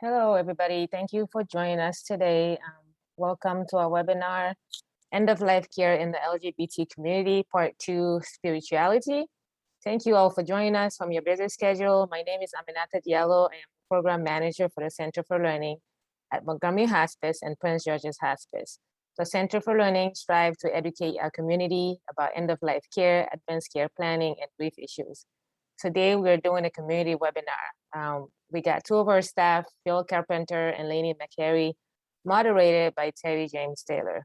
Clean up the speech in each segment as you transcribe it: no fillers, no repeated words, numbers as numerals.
Hello, everybody. Thank you for joining us today. Welcome to our webinar, End of Life Care in the LGBT Community, Part 2, Spirituality. Thank you all for joining us from your busy schedule. My name is Aminata Diallo. I am Program Manager for the Center for Learning at Montgomery Hospice and Prince George's Hospice. The Center for Learning strives to educate our community about end-of-life care, advanced care planning, and grief issues. Today, we're doing a community webinar. We got two of our staff, Phil Carpenter and Lainey McCary, moderated by Terry James Taylor.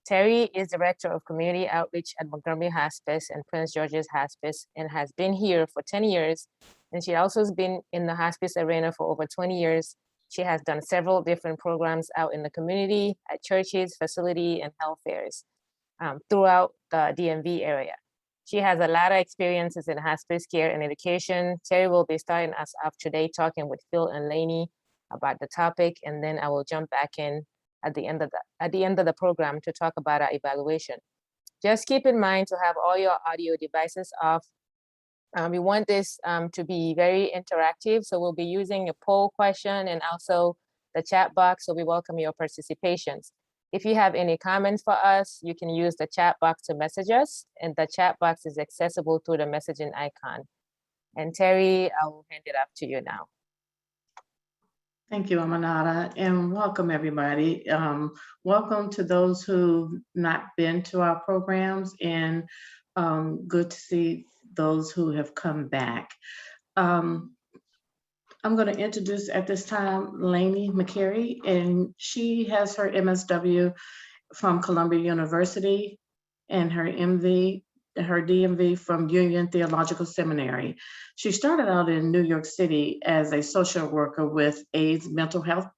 Terry is Director of Community Outreach at Montgomery Hospice and Prince George's Hospice and has been here for 10 years. And she also has been in the hospice arena for over 20 years. She has done several different programs out in the community, at churches, facility, and health fairs throughout the DMV area. She has a lot of experiences in hospice care and education. Terry will be starting us off today talking with Phil and Lainey about the topic, and then I will jump back in at the end of the program to talk about our evaluation. Just keep in mind to have all your audio devices off. We want this to be very interactive, so we'll be using a poll question and also the chat box, so we welcome your participations. If you have any comments for us, you can use the chat box to message us, and the chat box is accessible through the messaging icon. And Terry, I will hand it off to you now. Thank you, Aminata, and welcome everybody. Welcome to those who've not been to our programs, and good to see those who have come back. I'm going to introduce at this time Lainey McCary, and she has her MSW from Columbia University and her DMV from Union Theological Seminary. She started out in New York City as a social worker with AIDS mental health.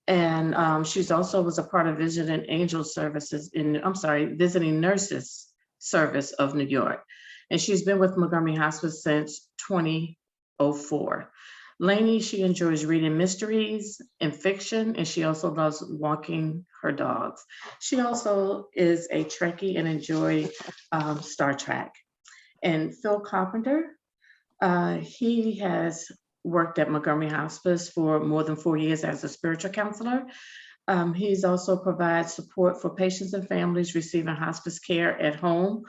And she's also was a part of Visiting Angel Services Visiting Nurses Service of New York. And she's been with Montgomery Hospice since 2004. Lainey, she enjoys reading mysteries and fiction, and she also loves walking her dogs. She also is a Trekkie and enjoys Star Trek. And Phil Carpenter, he has worked at Montgomery Hospice for more than 4 years as a spiritual counselor. He's also provides support for patients and families receiving hospice care at home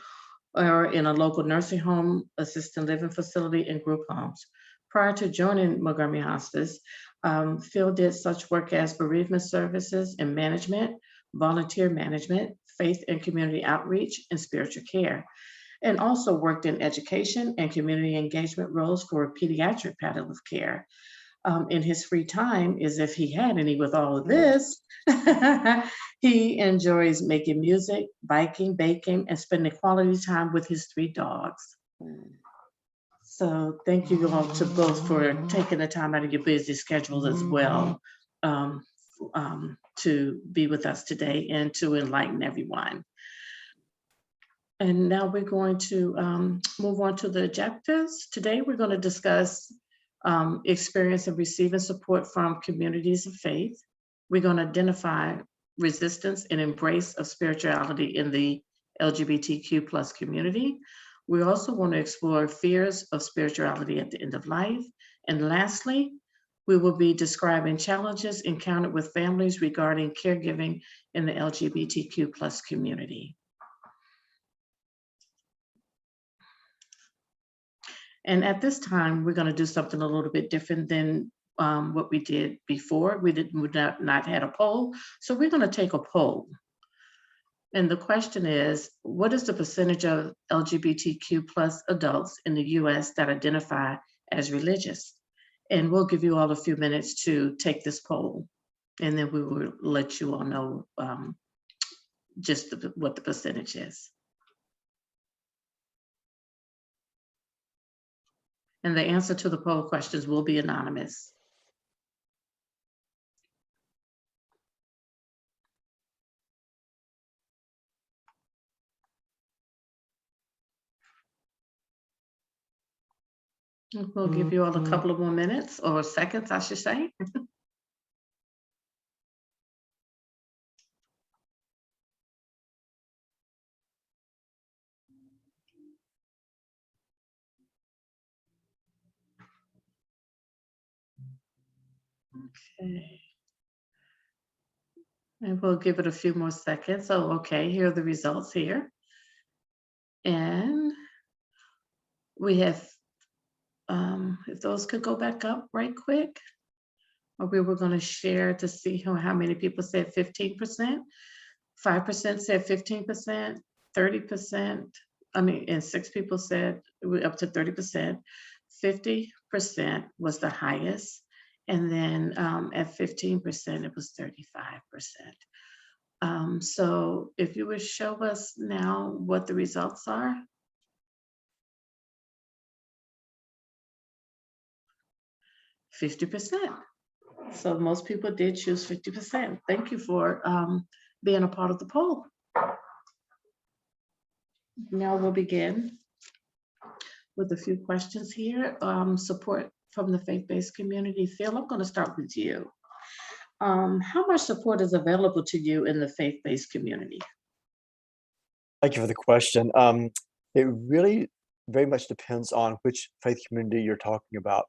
or in a local nursing home, assisted living facility, and group homes. Prior to joining Montgomery Hospice, Phil did such work as bereavement services and management, volunteer management, faith and community outreach, and spiritual care, and also worked in education and community engagement roles for pediatric palliative care. In his free time, as if he had any with all of this, he enjoys making music, biking, baking, and spending quality time with his 3 dogs. So thank you all to both for taking the time out of your busy schedule as well to be with us today and to enlighten everyone. And now we're going to move on to the objectives. Today we're going to discuss experience of receiving support from communities of faith. We're going to identify resistance and embrace of spirituality in the LGBTQ plus community. We also want to explore fears of spirituality at the end of life. And lastly, we will be describing challenges encountered with families regarding caregiving in the LGBTQ plus community. And at this time, we're going to do something a little bit different than what we did before. We not had a poll, so we're going to take a poll. And the question is, what is the percentage of LGBTQ plus adults in the US that identify as religious? And we'll give you all a few minutes to take this poll, and then we will let you all know just what the percentage is. And the answer to the poll questions will be anonymous. We'll give you all a couple of more minutes, or seconds, I should say. Okay. And we'll give it a few more seconds. Oh, okay, here are the results here. And we have, if those could go back up right quick, or we were going to share to see how many people said 15%, 5% said 15%, 30%, and 6 people said we're up to 30%. 50% was the highest. And then at 15%, it was 35%. So if you would show us now what the results are. %. So most people did choose 50%. Thank you for being a part of the poll. Now we'll begin with a few questions here. Support from the faith-based community. Phil, I'm going to start with you. How much support is available to you in the faith-based community? Thank you for the question. It really very much depends on which faith community you're talking about.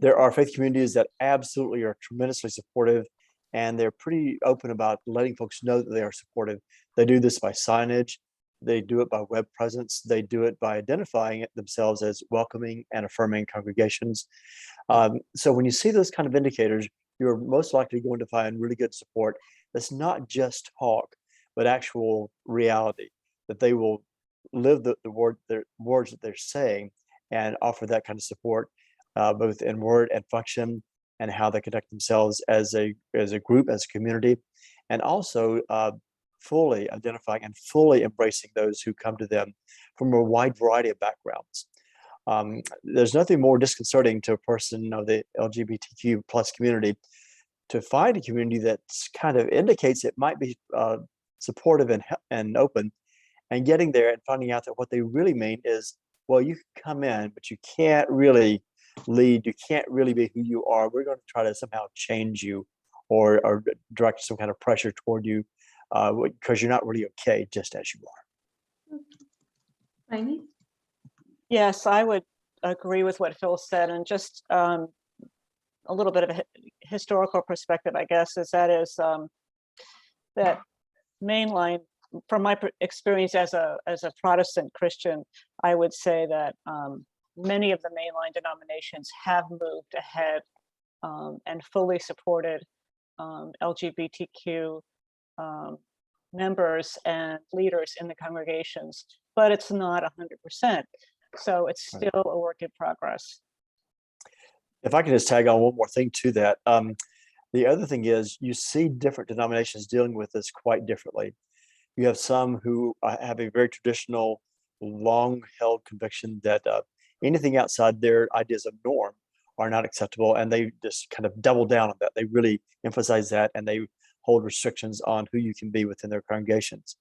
There are faith communities that absolutely are tremendously supportive, and they're pretty open about letting folks know that they are supportive. They do this by signage, they do it by web presence, they do it by identifying it themselves as welcoming and affirming congregations. So when you see those kind of indicators, you're most likely going to find really good support that's not just talk, but actual reality, that they will live the words that they're saying and offer that kind of support, both in word and function, and how they conduct themselves as a group, as a community, and also fully identifying and fully embracing those who come to them from a wide variety of backgrounds. There's nothing more disconcerting to a person of the LGBTQ plus community to find a community that kind of indicates it might be supportive and open, and getting there and finding out that what they really mean is, well, you can come in, but you can't really lead, you can't really be who you are. We're going to try to somehow change you or direct some kind of pressure toward you because you're not really okay just as you are. Amy? Yes, I would agree with what Phil said, and just a little bit of a historical perspective, I guess, is that mainline, from my experience as a Protestant Christian, I would say that many of the mainline denominations have moved ahead and fully supported LGBTQ members and leaders in the congregations, but it's not 100%. So it's still a work in progress. If I can just tag on one more thing to that. The other thing is you see different denominations dealing with this quite differently. You have some who have a very traditional, long-held conviction that anything outside their ideas of norm are not acceptable, and they just kind of double down on that. They really emphasize that, and they hold restrictions on who you can be within their congregations.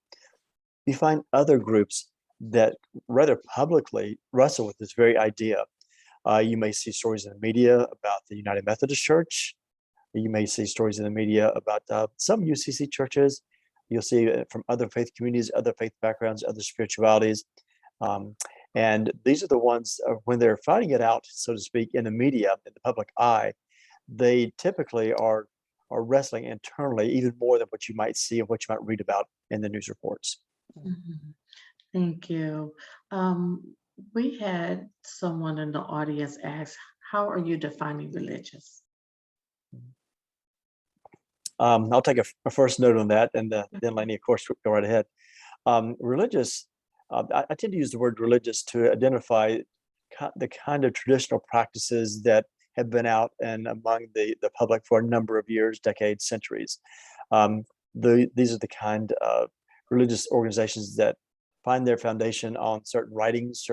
You find other groups that rather publicly wrestle with this very idea. You may see stories in the media about the United Methodist Church. You may see stories in the media about some UCC churches. You'll see it from other faith communities, other faith backgrounds, other spiritualities. And these are the ones when they're fighting it out, so to speak, in the media, in the public eye, they typically are wrestling internally even more than what you might see and what you might read about in the news reports. Mm-hmm. Thank you. We had someone in the audience ask, how are you defining religious? I'll take a first note on that, and then Lainey, of course, go right ahead. Religious, I tend to use the word religious to identify the kind of traditional practices that have been out and among the public for a number of years, decades, centuries. These are the kind of religious organizations that find their foundation on certain writings,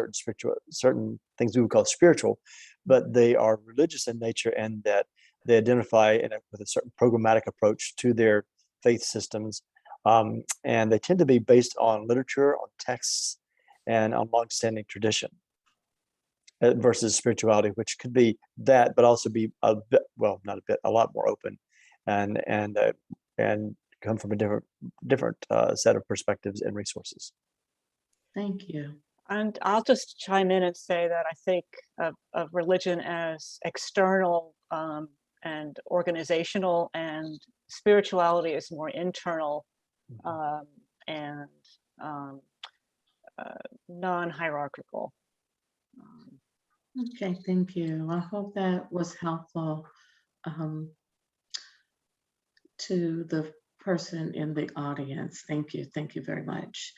certain things we would call spiritual, but they are religious in nature, and that they identify with a certain programmatic approach to their faith systems. And they tend to be based on literature, on texts, and on longstanding tradition versus spirituality, which could be that, but also be a bit, well, not a bit, a lot more open and come from a different set of perspectives and resources. Thank you. And I'll just chime in and say that I think of religion as external organizational, and spirituality is more internal and non-hierarchical. Okay, thank you. I hope that was helpful to the person in the audience. Thank you. Thank you very much.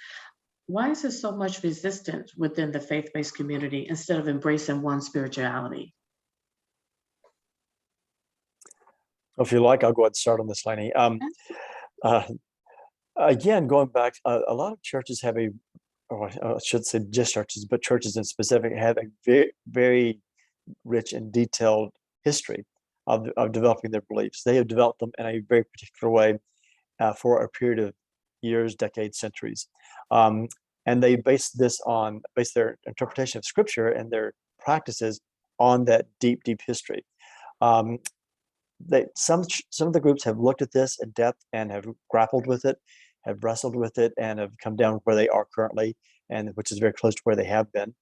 Why is there so much resistance within the faith-based community instead of embracing one spirituality? If you like, I'll go ahead and start on this, Lainey. Again, going back, a lot of churches have or I should say just churches, but churches in specific have a very, very rich and detailed history of developing their beliefs. They have developed them in a very particular way for a period of years, decades, centuries. And they base their interpretation of scripture and their practices on that deep, deep history. Some of the groups have looked at this in depth and have grappled with it, have wrestled with it, and have come down where they are currently, and which is very close to where they have been.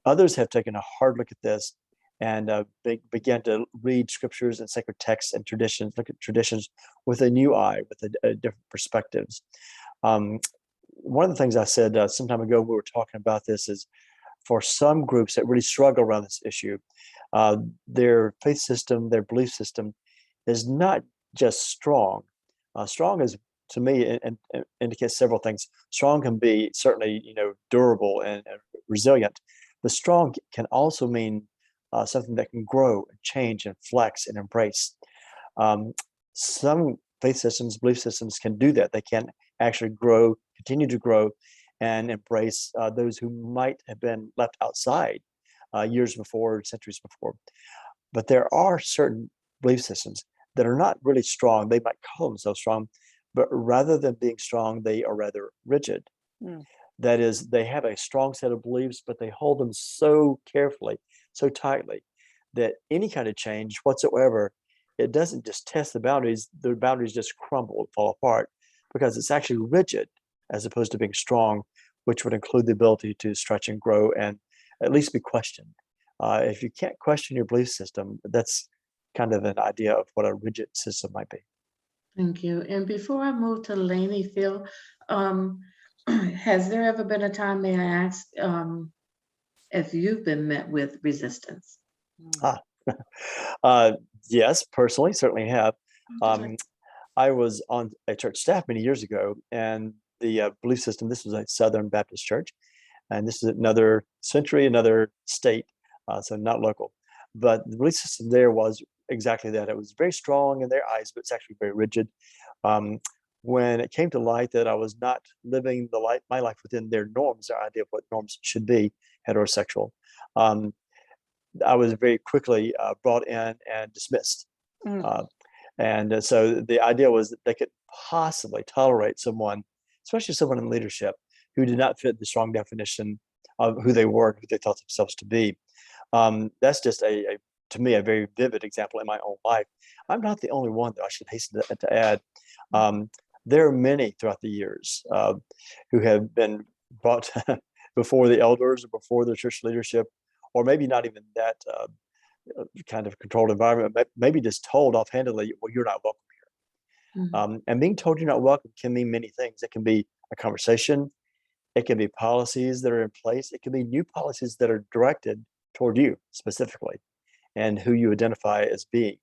Others have taken a hard look at this and began to read scriptures and sacred texts and traditions, look at traditions with a new eye, with a different perspectives. One of the things I said some time ago, we were talking about this, is for some groups that really struggle around this issue, their faith system, their belief system is not just strong. Strong is, to me, indicates several things. Strong can be certainly, durable and resilient, but strong can also mean something that can grow and change and flex and embrace. Some faith systems, belief systems can do that. They can actually grow, continue to grow, and embrace those who might have been left outside years before, centuries before. But there are certain belief systems that are not really strong. They might call themselves strong, but rather than being strong, they are rather rigid. That is, they have a strong set of beliefs, but they hold them so carefully, so tightly, that any kind of change whatsoever, it doesn't just test the boundaries just crumble and fall apart, because it's actually rigid as opposed to being strong, which would include the ability to stretch and grow and at least be questioned. If you can't question your belief system, that's kind of an idea of what a rigid system might be. Thank you. And before I move to Lainey, Phil, has there ever been a time, may I ask, if you've been met with resistance? Yes, personally, certainly have. I was on a church staff many years ago, and the belief system, this was a Southern Baptist church, and this is another century, another state, so not local. But the belief system there was exactly that. It was very strong in their eyes, but it's actually very rigid. When it came to light that I was not living my life within their norms, their idea of what norms should be, heterosexual, I was very quickly brought in and dismissed. And so the idea was that they could possibly tolerate someone, especially someone in leadership, who did not fit the strong definition of who they were, who they thought themselves to be. That's just to me, a very vivid example in my own life. I'm not the only one, though, I should hasten to add. There are many throughout the years who have been brought before the elders or before the church leadership, or maybe not even that kind of controlled environment, maybe just told offhandedly, well, you're not welcome here. And being told you're not welcome can mean many things. It can be a conversation. It can be policies that are in place. It can be new policies that are directed toward you specifically and who you identify as being.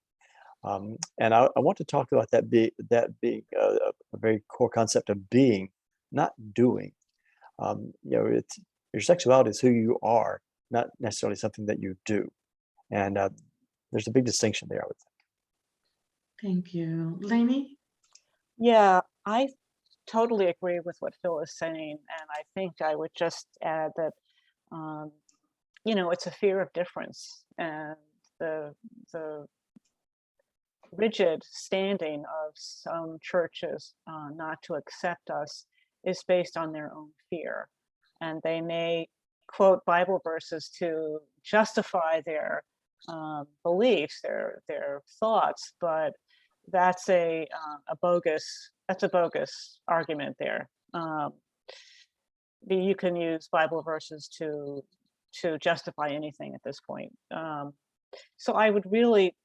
And I want to talk about that being a very core concept of being, not doing. Your sexuality is who you are, not necessarily something that you do. And there's a big distinction there, I would think. Thank you. Lainey? Yeah, I totally agree with what Phil is saying. And I think I would just add that, it's a fear of difference. And the rigid standing of some churches not to accept us is based on their own fear. And they may quote Bible verses to justify their beliefs, their thoughts, but that's a bogus argument there. You can use Bible verses to justify anything at this point. So I would really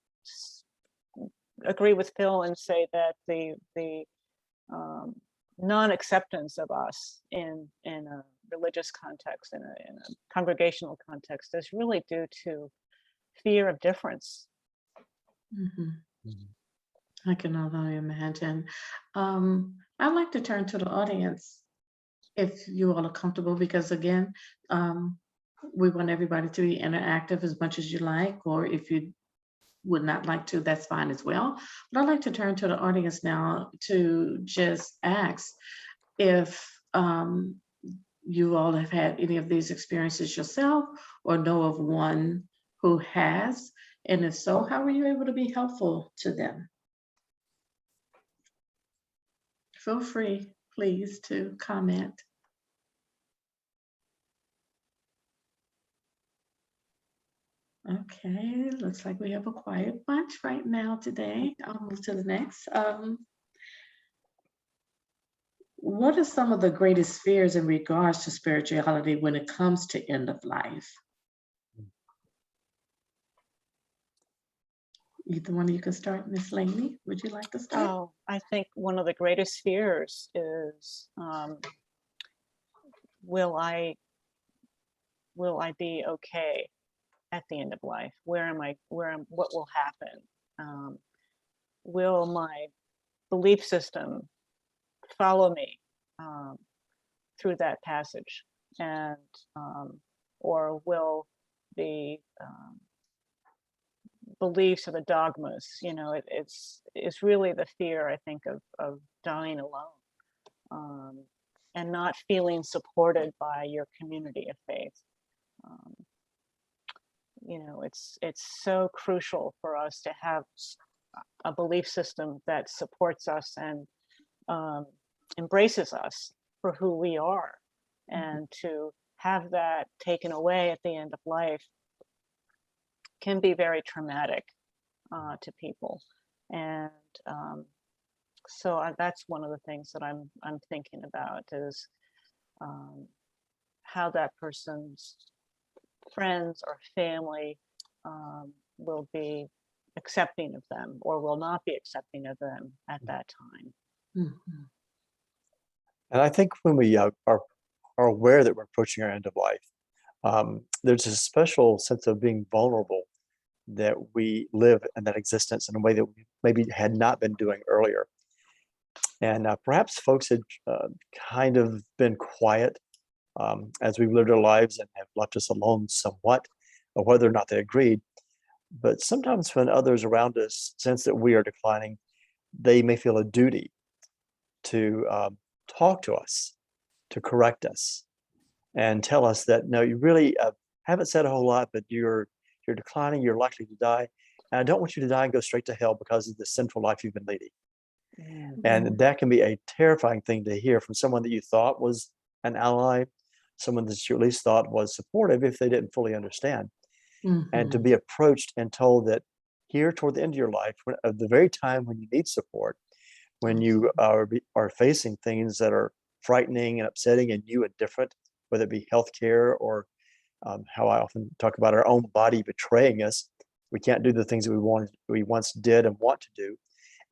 agree with Phil and say that the non-acceptance of us in a religious context, in a congregational context, is really due to fear of difference. Mhm. Mhm. I can only imagine. I'd like to turn to the audience if you all are comfortable, because again, we want everybody to be interactive as much as you like, or if you would not like to, that's fine as well. But I'd like to turn to the audience now to just ask if you all have had any of these experiences yourself or know of one who has, and if so, how were you able to be helpful to them? Feel free, please, to comment. Okay, looks like we have a quiet bunch right now today. I'll move to the next. What are some of the greatest fears in regards to spirituality when it comes to end of life? Either one of you can start. Miss Laney, would you like to start? Oh, I think one of the greatest fears is, will I be okay at the end of life? Where am I? What will happen? Will my belief system follow me through that passage, and or will the beliefs or the dogmas, it's really the fear, I think, of dying alone, and not feeling supported by your community of faith. Um, it's so crucial for us to have a belief system that supports us and embraces us for who we are, and to have that taken away at the end of life can be very traumatic to people. And so that's one of the things that I'm thinking about, is how that person's friends or family will be accepting of them or will not be accepting of them at that time. Mhm. And I think when we are aware that we're approaching our end of life, there's a special sense of being vulnerable that we live in that existence in a way that we maybe had not been doing earlier. And perhaps folks had kind of been quiet as we've lived our lives and have left us alone somewhat, or whether or not they agreed. But sometimes when others around us sense that we are declining, they may feel a duty to talk to us, to correct us, and tell us that no, you really haven't said a whole lot, but you're declining, you're likely to die, and I don't want you to die and go straight to hell because of the sinful life you've been leading. And that can be a terrifying thing to hear from someone that you thought was an ally, someone that you at least thought was supportive if they didn't fully understand. And to Mhm. be approached and told that here toward the end of your life, at the very time when you need support, when you are facing things that are frightening and upsetting and new and different, whether it be healthcare or how I often talk about our own body betraying us. We can't do the things that we once did and want to do,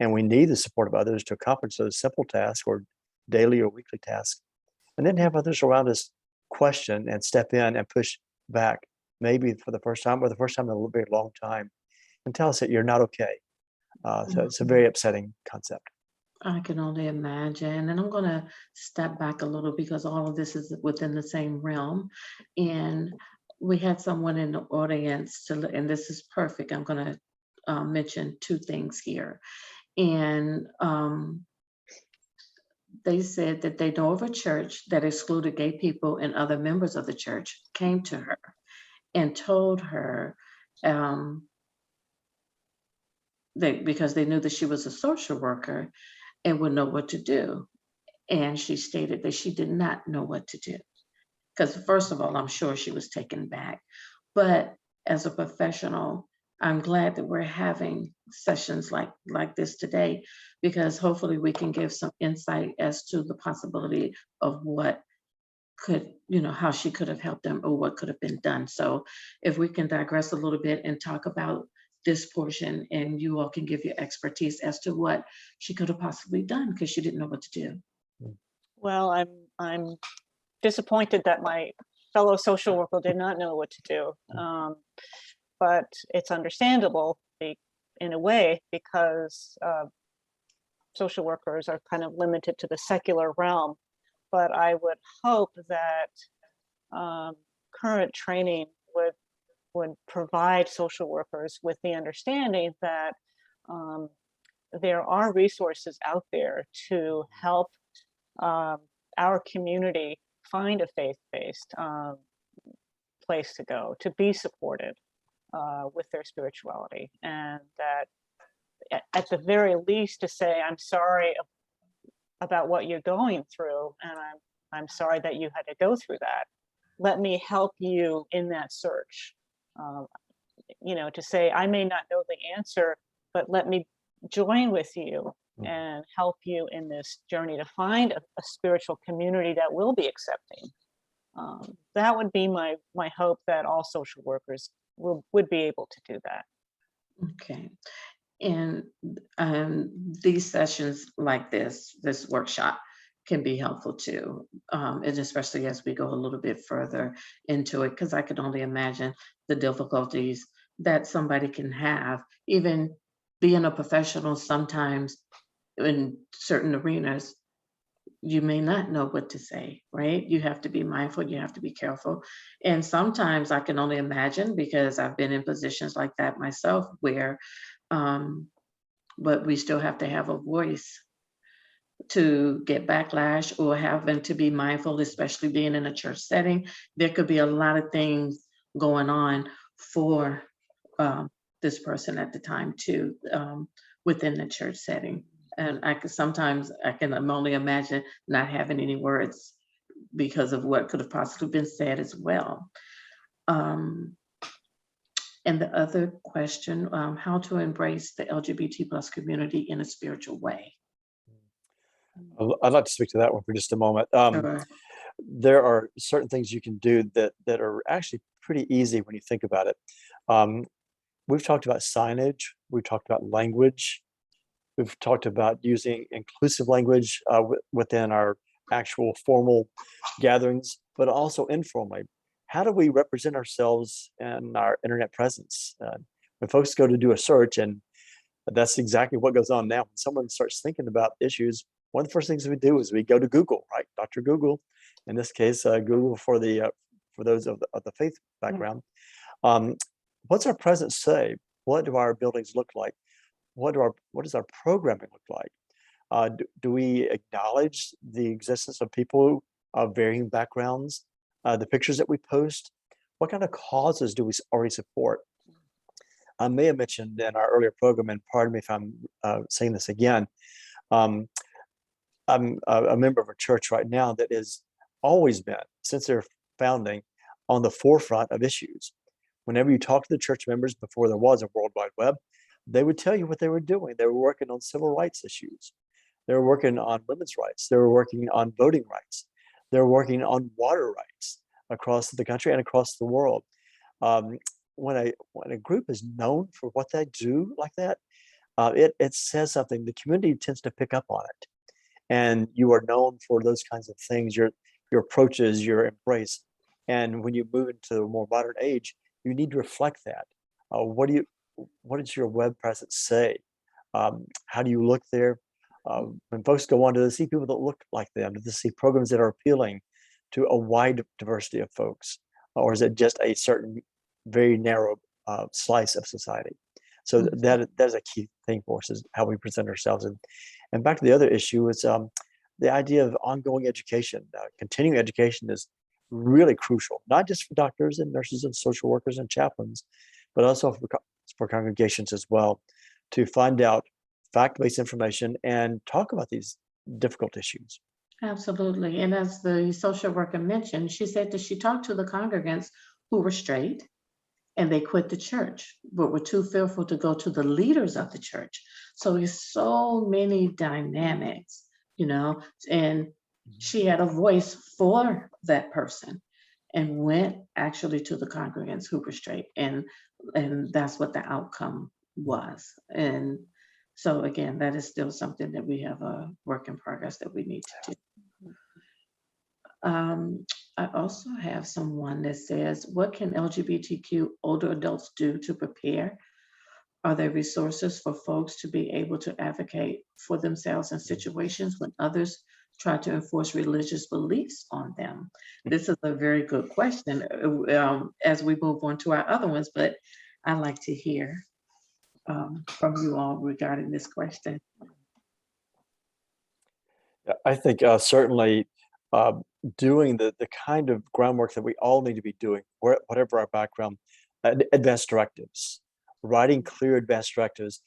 and we need the support of others to accomplish those simple tasks or daily or weekly tasks. And then have others around us question and step in and push back, maybe for the first time or the first time in a very long time, and tell us that you're not okay. So it's a very upsetting concept. I can only imagine. And I'm going to step back a little because all of this is within the same realm. And we had someone in the audience and this is perfect. I'm going to mention two things here. And they said that they know of a church that excluded gay people, and other members of the church came to her and told her because they knew that she was a social worker and would know what to do. And she stated that she did not know what to do. Because, first of all, I'm sure she was taken back. But as a professional, I'm glad that we're having sessions like this today, because hopefully we can give some insight as to the possibility of what could, how she could have helped them or what could have been done. So if we can digress a little bit and talk about this portion, and you all can give your expertise as to what she could have possibly done because she didn't know what to do. Well, I'm disappointed that my fellow social worker did not know what to do. But it's understandable in a way, because social workers are kind of limited to the secular realm. But I would hope that current training would provide social workers with the understanding that there are resources out there to help our community find a faith-based place to go, to be supported with their spirituality, and that at the very least to say, I'm sorry about what you're going through, and I'm sorry that you had to go through that. Let me help you in that search. To say, I may not know the answer, but let me join with you and help you in this journey to find a spiritual community that will be accepting. That would be my hope, that all social workers would be able to do that. Okay. And these sessions like this workshop can be helpful too. And especially as we go a little bit further into it, because I can only imagine the difficulties that somebody can have, even being a professional. Sometimes in certain arenas, you may not know what to say, right? You have to be mindful, you have to be careful. And sometimes I can only imagine, because I've been in positions like that myself, where but we still have to have a voice to get backlash, or having to be mindful, especially being in a church setting. There could be a lot of things going on for this person at the time too, within the church setting. And I can only imagine not having any words because of what could have possibly been said as well. And the other question, how to embrace the LGBT plus community in a spiritual way. I'd like to speak to that one for just a moment. Sure. There are certain things you can do that are actually pretty easy when you think about it. We've talked about signage. We've talked about language. We've talked about using inclusive language within our actual formal gatherings, but also informally. How do we represent ourselves in our internet presence? When folks go to do a search, and that's exactly what goes on now. When someone starts thinking about issues, one of the first things we do is we go to Google, right? Dr. Google, in this case, Google for those of the faith background. What's our presence say? What do our buildings look like? What does our programming look like? Do we acknowledge the existence of people of varying backgrounds? The pictures that we post, what kind of causes do we already support? I may have mentioned in our earlier program, and pardon me if I'm saying this again, I'm a member of a church right now that has always been, since their founding, on the forefront of issues. Whenever you talk to the church members before there was a World Wide Web, they would tell you what they were doing. They were working on civil rights issues. They were working on women's rights. They were working on voting rights. They're working on water rights across the country and across the world. When a group is known for what they do like that, it says something. The community tends to pick up on it, and you are known for those kinds of things. Your approaches, your embrace, and when you move into a more modern age, you need to reflect that. What does your web presence say? How do you look there? When folks go on, do they see people that look like them? Do they see programs that are appealing to a wide diversity of folks? Or is it just a certain very narrow slice of society? So that is a key thing for us, is how we present ourselves. And back to the other issue is the idea of ongoing education. Continuing education is really crucial, not just for doctors and nurses and social workers and chaplains, but also for congregations as well, to find out fact-based information and talk about these difficult issues. Absolutely. And as the social worker mentioned, she said that she talked to the congregants who were straight and they quit the church, but were too fearful to go to the leaders of the church. So there's so many dynamics, and she had a voice for that person and went actually to the congregants who were straight. And And that's what the outcome was. And so again, that is still something that we have a work in progress that we need to do. I also have someone that says, what can LGBTQ older adults do to prepare? Are there resources for folks to be able to advocate for themselves in situations when others try to enforce religious beliefs on them? This is a very good question as we move on to our other ones, but I'd like to hear from you all regarding this question. Yeah, I think certainly doing the kind of groundwork that we all need to be doing, whatever our background, advanced directives, writing clear advanced directives,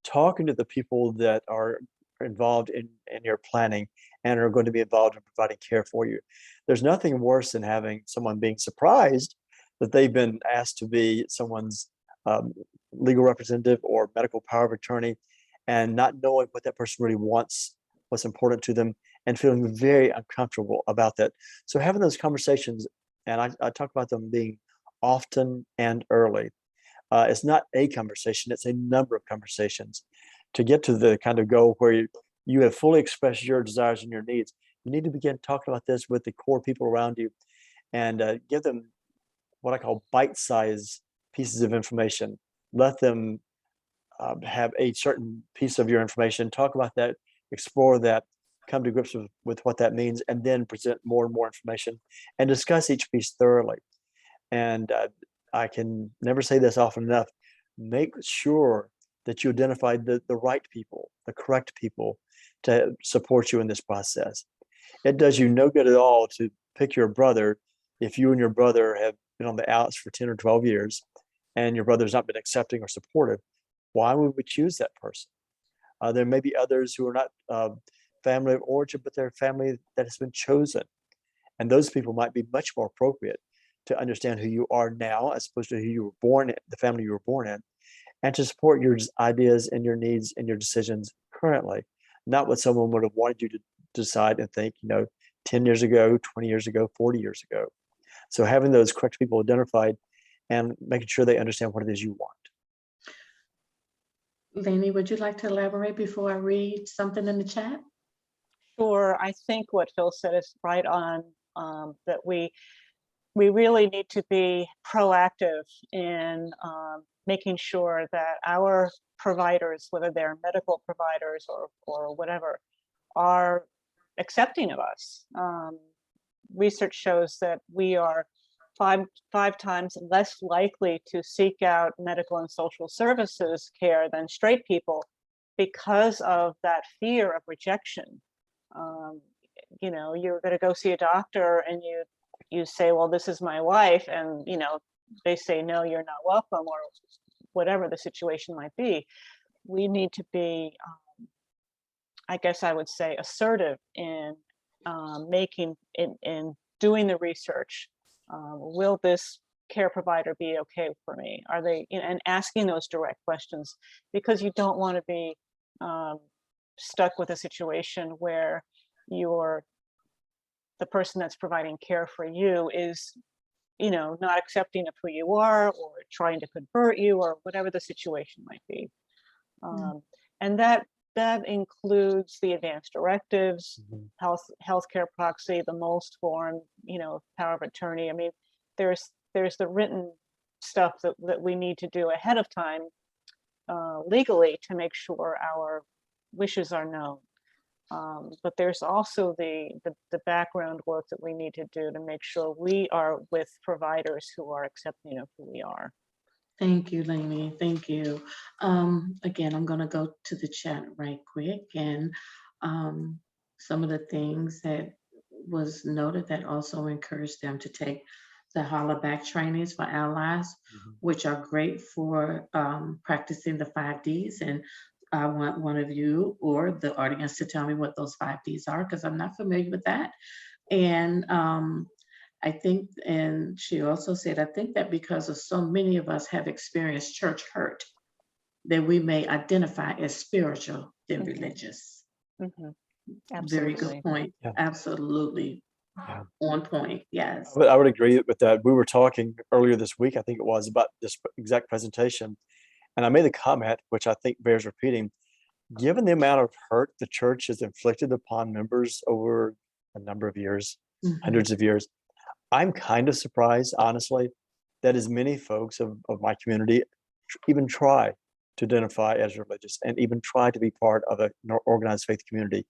talking to the people that are involved in your planning and are going to be involved in providing care for you. There's nothing worse than having someone being surprised that they've been asked to be someone's legal representative or medical power of attorney and not knowing what that person really wants, what's important to them, and feeling very uncomfortable about that. So having those conversations, and I talk about them being often and early. It's not a conversation, it's a number of conversations to get to the kind of goal where you have fully expressed your desires and your needs. You need to begin talking about this with the core people around you and give them what I call bite-sized pieces of information. Let them have a certain piece of your information, talk about that, explore that, come to grips with what that means, and then present more and more information and discuss each piece thoroughly. And I can never say this often enough, make sure that you identify the right people, the correct people to support you in this process. It does you no good at all to pick your brother if you and your brother have been on the outs for 10 or 12 years and your brother's not been accepting or supportive. Why would we choose that person? There may be others who are not family of origin, but they're family that has been chosen. And those people might be much more appropriate to understand who you are now as opposed to who you were born in, the family you were born in, and to support your ideas and your needs and your decisions currently, not what someone would have wanted you to decide and think, 10 years ago, 20 years ago, 40 years ago. So having those correct people identified and making sure they understand what it is you want. Lainey, would you like to elaborate before I read something in the chat? Sure. I think what Phil said is right on, that we really need to be proactive in making sure that our providers, whether they're medical providers or whatever, are accepting of us. Research shows that we are five times less likely to seek out medical and social services care than straight people because of that fear of rejection. You're going to go see a doctor and you say, well, this is my wife, and they say, no, you're not welcome, or whatever the situation might be. We need to be, I guess I would say, assertive in in doing the research. Will this care provider be okay for me? Are they, and asking those direct questions, because you don't want to be stuck with a situation where the person that's providing care for you is, not accepting of who you are, or trying to convert you, or whatever the situation might be. And that includes the advanced directives, healthcare proxy, the most form, power of attorney. I mean, there's the written stuff that we need to do ahead of time legally to make sure our wishes are known. But there's also the background work that we need to do to make sure we are with providers who are accepting of who we are. Thank you, Lainey. Thank you. Again, I'm going to go to the chat right quick, and some of the things that was noted that also encouraged them to take the holla back trainings for allies, which are great for practicing the 5Ds. And I want one of you or the audience to tell me what those 5Ds are, because I'm not familiar with that. And I think, and she also said, I think that because of so many of us have experienced church hurt, that we may identify as spiritual than religious. Absolutely. Very good point. Yeah. Absolutely. Yeah. On point, yes. But I would agree with that. We were talking earlier this week, I think it was, about this exact presentation. And I made the comment, which I think bears repeating, given the amount of hurt the church has inflicted upon members over a number of years, Mhm. hundreds of years, I'm kind of surprised, honestly, that as many folks of my community even try to identify as religious and even try to be part of an organized faith community.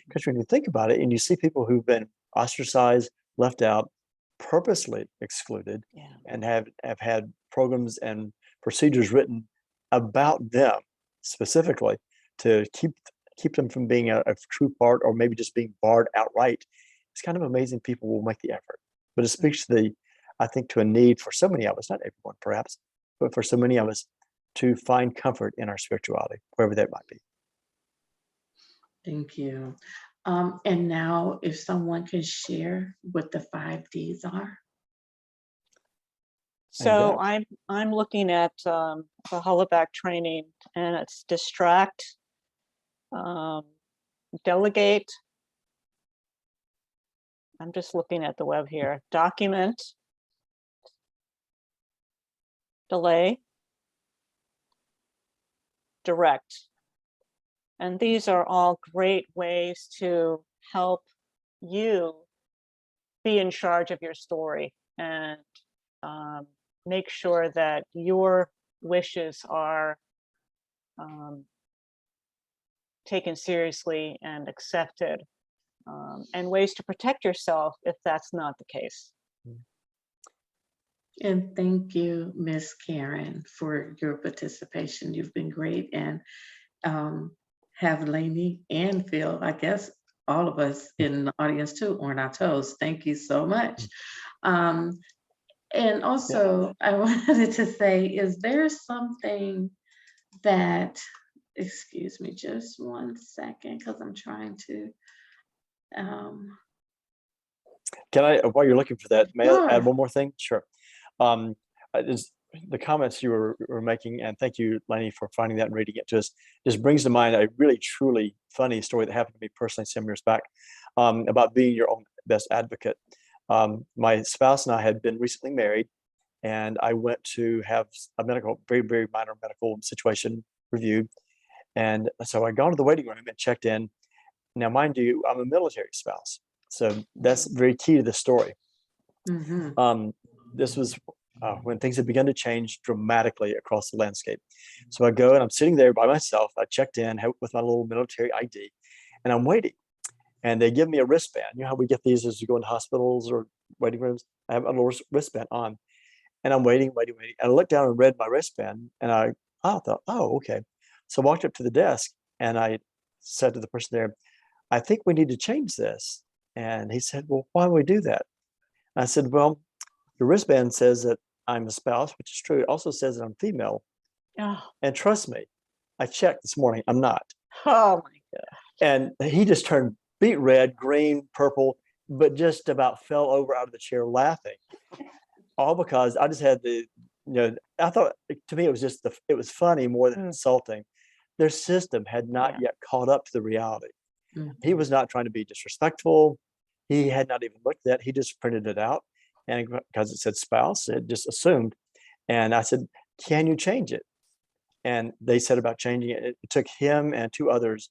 Because when you think about it and you see people who've been ostracized, left out, purposely excluded, Yeah. and have had programs and procedures written about them specifically to keep them from being a true part, or maybe just being barred outright, it's kind of amazing people will make the effort. But it speaks to I think, to a need for so many of us, not everyone perhaps, but for so many of us, to find comfort in our spirituality, wherever that might be. Thank you. And now if someone can share what the 5Ds are. So I'm looking at the Hollaback training, and it's distract, delegate. I'm just looking at the web here. Document, delay, direct. And these are all great ways to help you be in charge of your story and make sure that your wishes are taken seriously and accepted, and ways to protect yourself if that's not the case. And thank you, Miss Karen, for your participation. You've been great, and have Lainey and Phil, I guess all of us in the audience too, on our toes. Thank you so much. And also, I wanted to say, is there something that, excuse me, just 1 second, because I'm trying to. Can I, while you're looking for that, may Sure. I add one more thing? Sure. The comments you were making, and thank you, Lenny, for finding that and reading it to us, just brings to mind a really, truly funny story that happened to me personally some years back, about being your own best advocate. My spouse and I had been recently married, and I went to have a very, very minor medical situation reviewed. And so I got to the waiting room and checked in. Now, mind you, I'm a military spouse, so that's very key to the story. Mm-hmm. This was when things had begun to change dramatically across the landscape. So I go and I'm sitting there by myself. I checked in with my little military ID, and I'm waiting. And they give me a wristband. You know how we get these as you go into hospitals or waiting rooms? I have a little wristband on, and I'm waiting. And I looked down and read my wristband, and I thought, oh, okay. So I walked up to the desk, and I said to the person there, I think we need to change this. And he said, well, why do we do that? And I said, well, your wristband says that I'm a spouse, which is true. It also says that I'm female. Oh, And trust me, I checked this morning, I'm not. oh my God. And he just turned beet red, green, purple, but just about fell over out of the chair laughing. All because I just had I thought, to me, it was just, it was funny more than insulting. Their system had not yet caught up to the reality. Mm-hmm. He was not trying to be disrespectful. He had not even looked at it. He just printed it out. And because it said spouse, it just assumed. And I said, can you change it? And they said about changing it. It took him and 2 others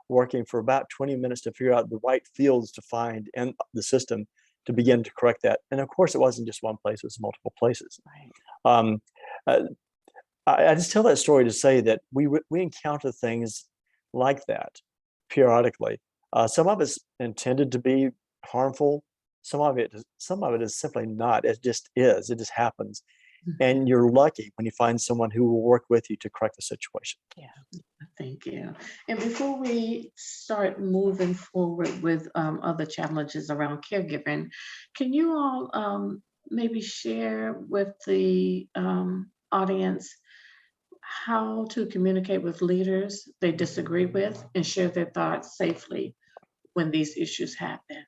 working for about 20 minutes to figure out the right fields to find in the system to begin to correct that. And of course, it wasn't just one place, it was multiple places. Right. I just tell that story to say that we encounter things like that periodically. Some of it's intended to be harmful. Some of it is simply not. It just is. It just happens. And you're lucky when you find someone who will work with you to correct the situation. Yeah. Thank you. And before we start moving forward with other challenges around caregiving, can you all maybe share with the audience how to communicate with leaders they disagree with and share their thoughts safely when these issues happen?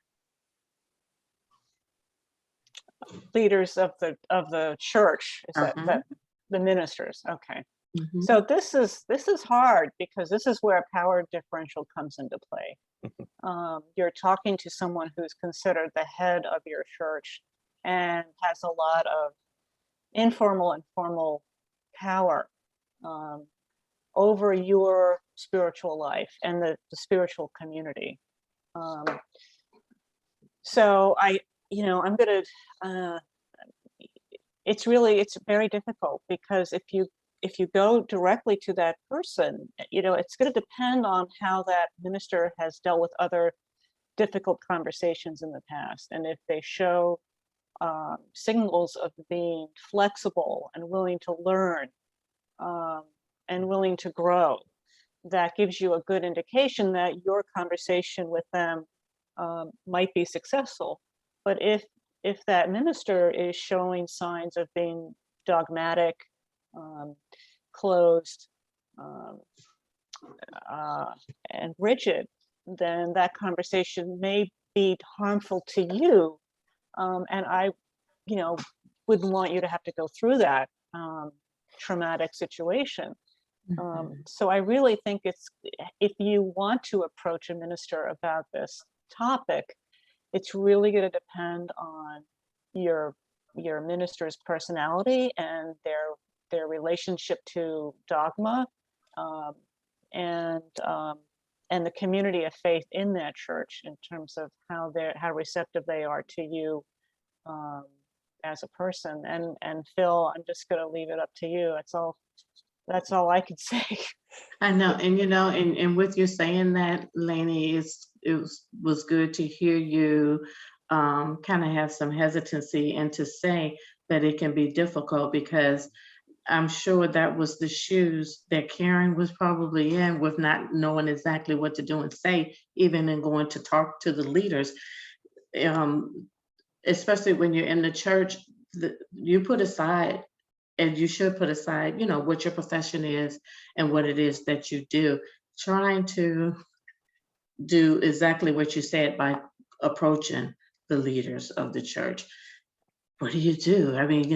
Leaders of the church, is that the ministers? Okay. Mhm. So this is hard because this is where power differential comes into play. You're talking to someone who's considered the head of your church and has a lot of informal and formal power over your spiritual life and the spiritual community. So I'm gonna. It's very difficult because if you go directly to that person, it's going to depend on how that minister has dealt with other difficult conversations in the past, and if they show signals of being flexible and willing to learn and willing to grow, that gives you a good indication that your conversation with them might be successful. But if that minister is showing signs of being dogmatic, closed, and rigid, then that conversation may be harmful to you. And I, wouldn't want you to have to go through that traumatic situation. So I really think if you want to approach a minister about this topic, it's really going to depend on your minister's personality and their relationship to dogma, and the community of faith in that church in terms of how receptive they are to you as a person. And Phil, I'm just going to leave it up to you. That's all I could say. I know, and and with you saying that, Lainey, it was good to hear you kind of have some hesitancy and to say that it can be difficult, because I'm sure that was the shoes that Karen was probably in, with not knowing exactly what to do and say, even in going to talk to the leaders. Especially when you're in the church, you put aside, and you should put aside, what your profession is and what it is that you do, trying to do exactly what you said by approaching the leaders of the church. What do you do? I mean,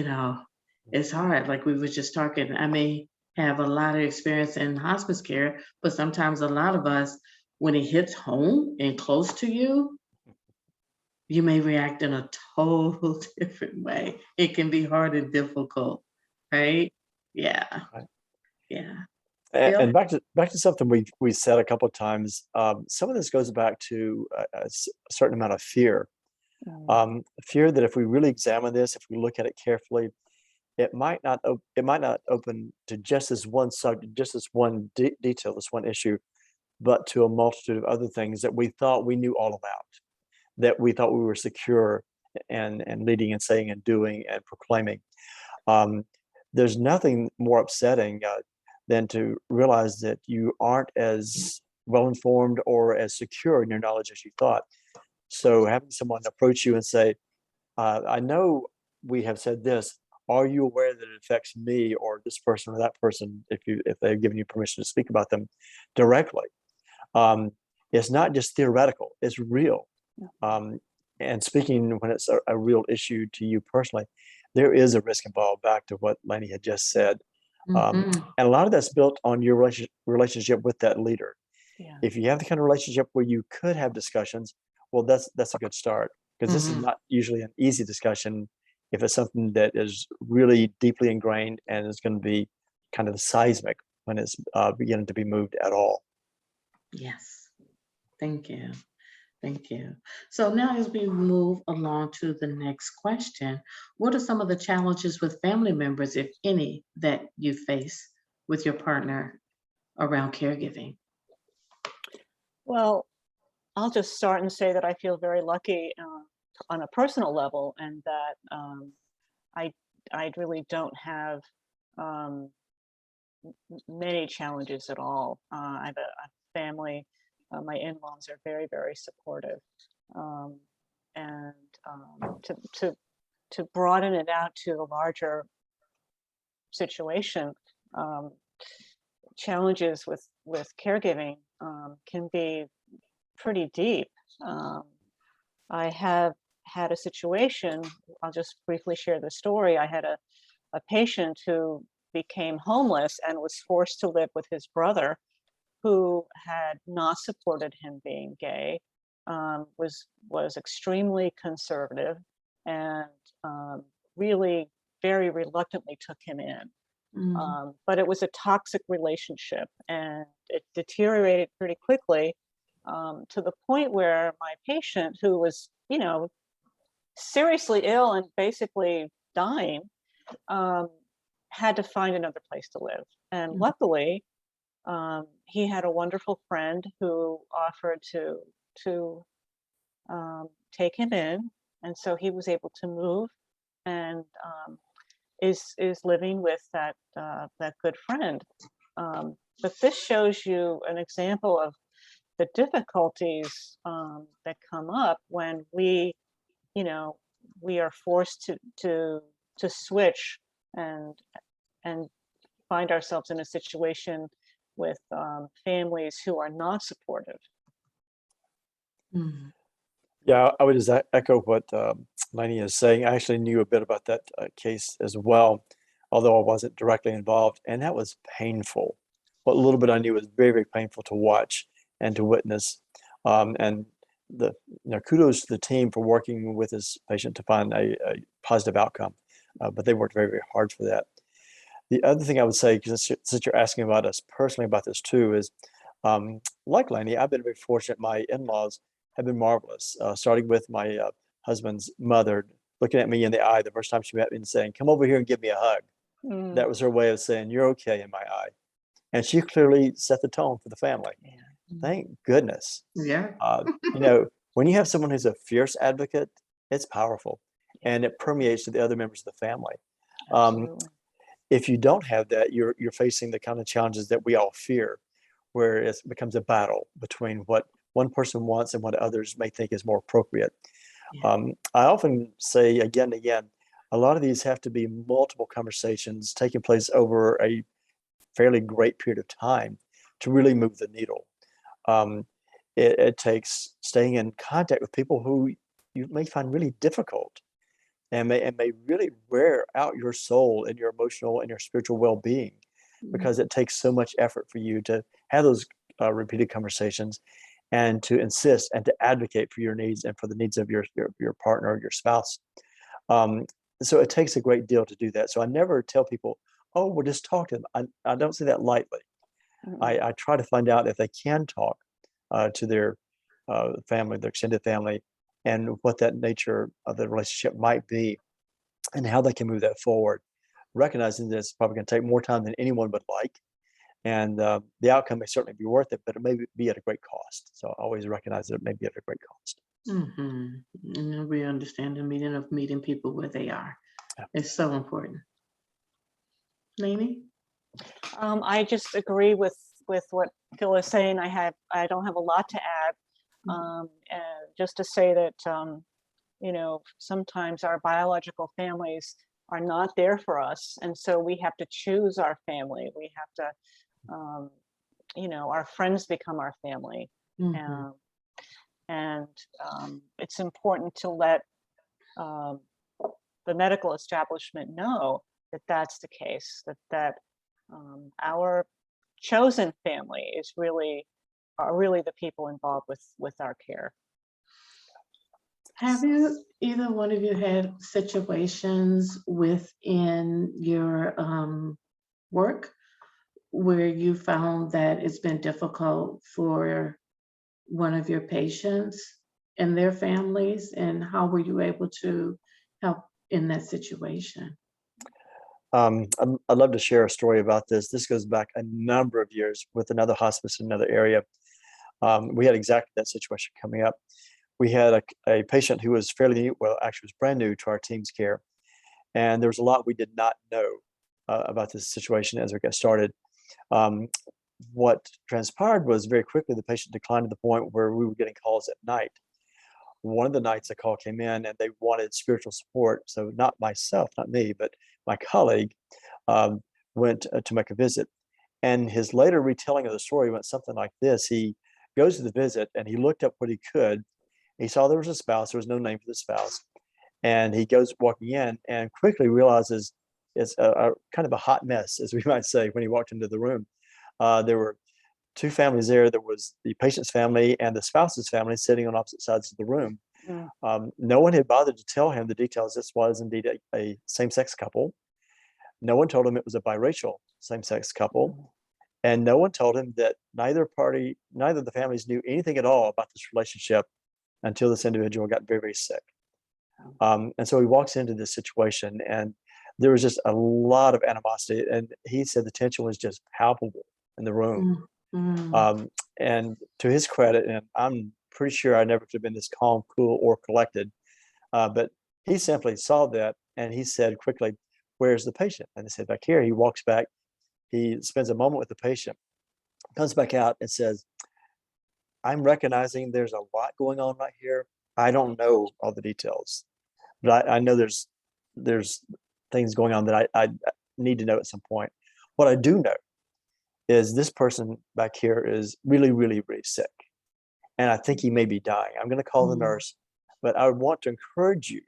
it's hard. Like we were just talking, I may have a lot of experience in hospice care, but sometimes a lot of us, when it hits home and close to you, you may react in a total different way. It can be hard and difficult, right? Yeah. Right. Yeah. And back to something we said a couple of times. Some of this goes back to a certain amount of fear. Fear that if we really examine this, if we look at it carefully, it might not open to just this one subject, just this one detail, this one issue, but to a multitude of other things that we thought we knew all about, that we thought we were secure and leading and saying and doing and proclaiming. There's nothing more upsetting than to realize that you aren't as well informed or as secure in your knowledge as you thought. So having someone approach you and say, I know we have said this. Are you aware that it affects me or this person or that person, if they've given you permission to speak about them directly? It's not just theoretical, it's real. And speaking when it's a real issue to you personally, there is a risk involved, back to what Lainey had just said. And a lot of that's built on your relationship with that leader. Yeah. Mm-hmm. If you have the kind of relationship where you could have discussions, well, that's a good start, because this is not usually an easy discussion if it's something that is really deeply ingrained and is going to be kind of seismic when it's beginning to be moved at all. Yes. Thank you. Thank you. So now, as we move along to the next question, what are some of the challenges with family members, if any, that you face with your partner around caregiving? Well, I'll just start and say that I feel very lucky on a personal level, and that I really don't have many challenges at all. I have a family. My in-laws are very, very supportive, and to broaden it out to a larger situation, challenges with caregiving can be pretty deep. I have had a situation, I'll just briefly share the story. I had a patient who became homeless and was forced to live with his brother, who had not supported him being gay, was extremely conservative, and really very reluctantly took him in. But it was a toxic relationship, and it deteriorated pretty quickly, to the point where my patient, who was, seriously ill and basically dying, had to find another place to live. And luckily, he had a wonderful friend who offered to take him in, and so he was able to move, and is living with that good friend. But this shows you an example of the difficulties that come up when we are forced to switch and find ourselves in a situation with families who are not supportive. Yeah, I would just echo what Lainey is saying. I actually knew a bit about that case as well, although I wasn't directly involved, and that was painful. What little bit I knew was very, very painful to watch and to witness. And kudos to the team for working with this patient to find a positive outcome, but they worked very, very hard for that. The other thing I would say, because since you're asking about us personally about this too, is like Lainey, I've been very fortunate. My in-laws have been marvelous, starting with my husband's mother looking at me in the eye the first time she met me and saying, "Come over here and give me a hug." That was her way of saying, "You're okay" in my eye. And she clearly set the tone for the family. Thank goodness. Yeah. When you have someone who's a fierce advocate, it's powerful, and it permeates to the other members of the family. If you don't have that, you're facing the kind of challenges that we all fear, where it becomes a battle between what one person wants and what others may think is more appropriate. I often say again and again, a lot of these have to be multiple conversations taking place over a fairly great period of time to really move the needle. It takes staying in contact with people who you may find really difficult and may really wear out your soul and your emotional and your spiritual well-being, because it takes so much effort for you to have those repeated conversations and to insist and to advocate for your needs and for the needs of your partner or your spouse. So it takes a great deal to do that. So I never tell people, "Oh, we'll just talk to them." I don't say that lightly. I try to find out if they can talk to their family, their extended family, and what that nature of the relationship might be and how they can move that forward, recognizing that it's probably going to take more time than anyone would like. And the outcome may certainly be worth it, but it may be at a great cost. So I always recognize that it may be at a great cost. And we understand the meaning of meeting people where they are. Yeah. It's so important. Lainey? I just agree with what Phil is saying. I don't have a lot to add, and just to say that sometimes our biological families are not there for us, and so we have to choose our family. We have to, our friends become our family, and it's important to let the medical establishment know that that's the case. That our chosen family are really the people involved with our care. Have you, either one of you, had situations within your work where you found that it's been difficult for one of your patients and their families, and how were you able to help in that situation? I'd love to share a story about this. This goes back a number of years with another hospice in another area. We had exactly that situation coming up. We had a patient who was fairly new, well, actually was brand new to our team's care. And there was a lot we did not know about this situation as we got started. What transpired was very quickly the patient declined to the point where we were getting calls at night. One of the nights a call came in and they wanted spiritual support. So not myself, not me, but my colleague went to make a visit. And his later retelling of the story went something like this. He goes to the visit and he looked up what he could. He saw there was a spouse. There was no name for the spouse. And he goes walking in and quickly realizes it's a kind of a hot mess, as we might say, when he walked into the room. There were two families there. There was the patient's family and the spouse's family sitting on opposite sides of the room. No one had bothered to tell him the details. This was indeed a same-sex couple. No one told him it was a biracial same-sex couple. And no one told him that neither of the families knew anything at all about this relationship until this individual got very, very sick. And so he walks into this situation, and there was just a lot of animosity. And he said the tension was just palpable in the room. And to his credit, and I'm pretty sure I never could have been this calm, cool, or collected, but he simply saw that, and he said quickly, "Where's the patient?" And they said, "Back here." He walks back. He spends a moment with the patient, comes back out and says, "I'm recognizing there's a lot going on right here. I don't know all the details, but I know there's things going on that I need to know at some point. What I do know is this person back here is really, really, really sick. And I think he may be dying. I'm going to call the nurse, but I want to encourage you,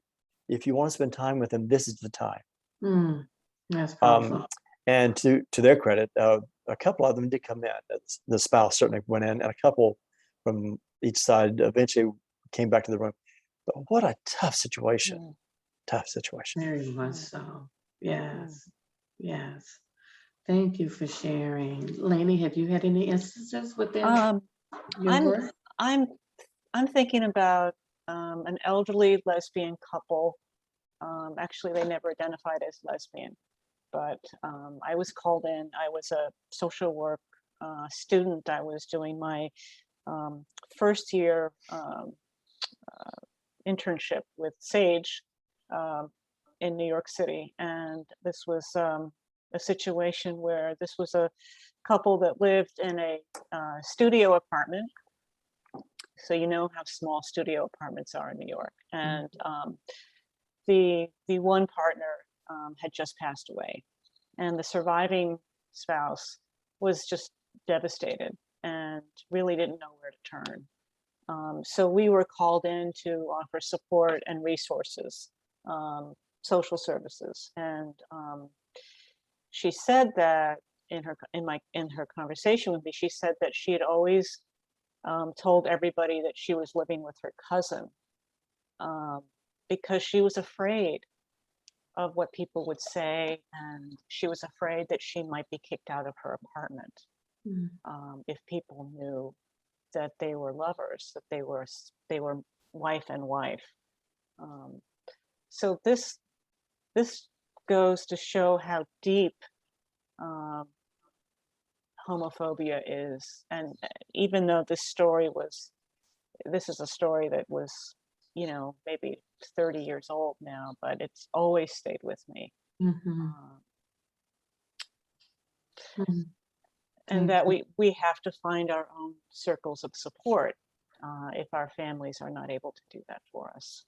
if you want to spend time with him, this is the time." That's powerful. And to their credit, a couple of them did come in. The spouse certainly went in, and a couple from each side eventually came back to the room. But what a tough situation. Tough situation. Very much so. Yes. Yes. Thank you for sharing. Lainey, have you had any instances within your work? I'm thinking about an elderly lesbian couple. Actually, they never identified as lesbian, but I was called in. I was a social work student. I was doing my first year internship with SAGE in New York City, and this was a situation where this was a couple that lived in a studio apartment. So you know how small studio apartments are in New York, and the one partner had just passed away, and the surviving spouse was just devastated and really didn't know where to turn. So we were called in to offer support and resources, social services, and she said that in her conversation with me, she said that she had always told everybody that she was living with her cousin because she was afraid of what people would say, and she was afraid that she might be kicked out of her apartment if people knew that they were lovers, that they were wife and wife. So this goes to show how deep homophobia is, and even though this is a story that was, maybe 30 years old now, but it's always stayed with me. And that we have to find our own circles of support if our families are not able to do that for us.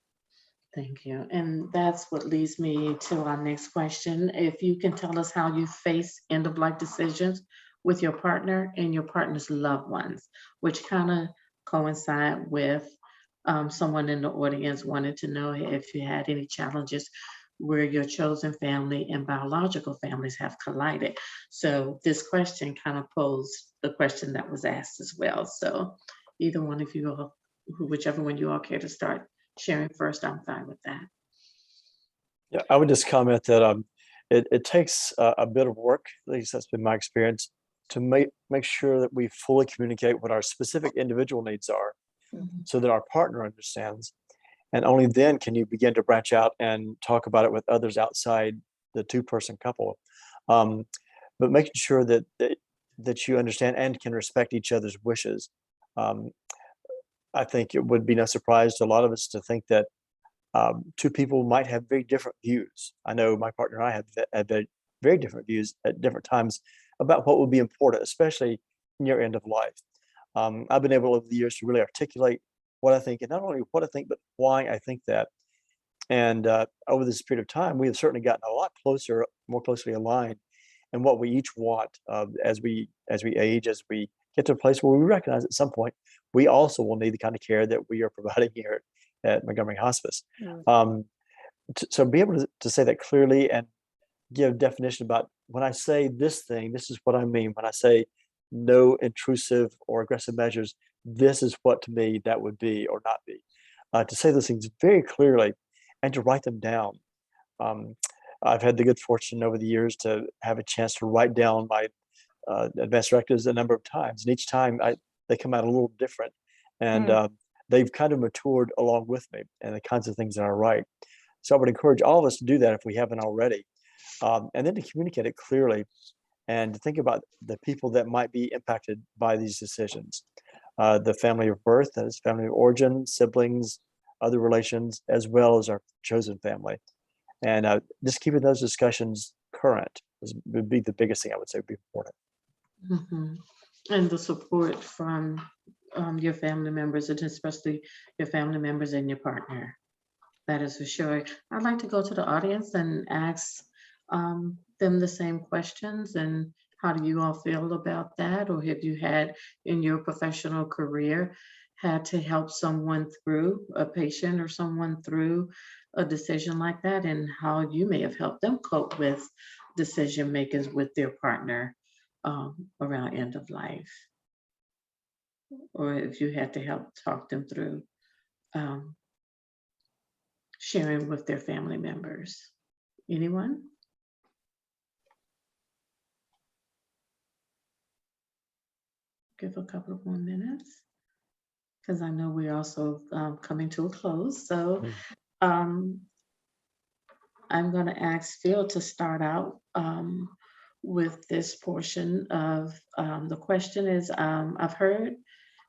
Thank you. And that's what leads me to our next question. If you can tell us how you face end-of-life decisions with your partner and your partner's loved ones, which kind of coincide with someone in the audience wanted to know if you had any challenges where your chosen family and biological families have collided. So this question kind of posed the question that was asked as well. So either one of you all, whichever one you all care to start sharing first, I'm fine with that. Yeah, I would just comment that it takes a bit of work, at least that's been my experience, to make sure that we fully communicate what our specific individual needs are so that our partner understands. And only then can you begin to branch out and talk about it with others outside the two-person couple. But making sure that you understand and can respect each other's wishes. I think it would be no surprise to a lot of us to think that two people might have very different views. I know my partner and I have very different views at different times about what would be important, especially near end of life. I've been able over the years to really articulate what I think, and not only what I think, but why I think that. And over this period of time, we have certainly gotten a lot closer, more closely aligned in what we each want as we age, as we get to a place where we recognize at some point we also will need the kind of care that we are providing here at Montgomery Hospice. So be able to say that clearly and give definition about when I say this thing, this is what I mean. When I say no intrusive or aggressive measures, this is what to me that would be or not be. To say those things very clearly and to write them down. Um, I've had the good fortune over the years to have a chance to write down my advanced directives a number of times, and each time they come out a little different, and they've kind of matured along with me and the kinds of things that I write. So I would encourage all of us to do that if we haven't already, and then to communicate it clearly and to think about the people that might be impacted by these decisions. The family of birth, that is family of origin, siblings, other relations, as well as our chosen family. And just keeping those discussions current would be the biggest thing I would say would be important. Mhm. And the support from your family members, and especially your family members and your partner. That is for sure. I'd like to go to the audience and ask them the same questions. And how do you all feel about that? Or have you had in your professional career had to help someone through, a patient or someone through a decision like that, and how you may have helped them cope with decision makers with their partner around end of life? Or if you had to help talk them through um, sharing with their family members. Anyone? Give a couple of more minutes, because I know we're also coming to a close. So um, I'm going to ask Phil to start out with this portion of the question is, I've heard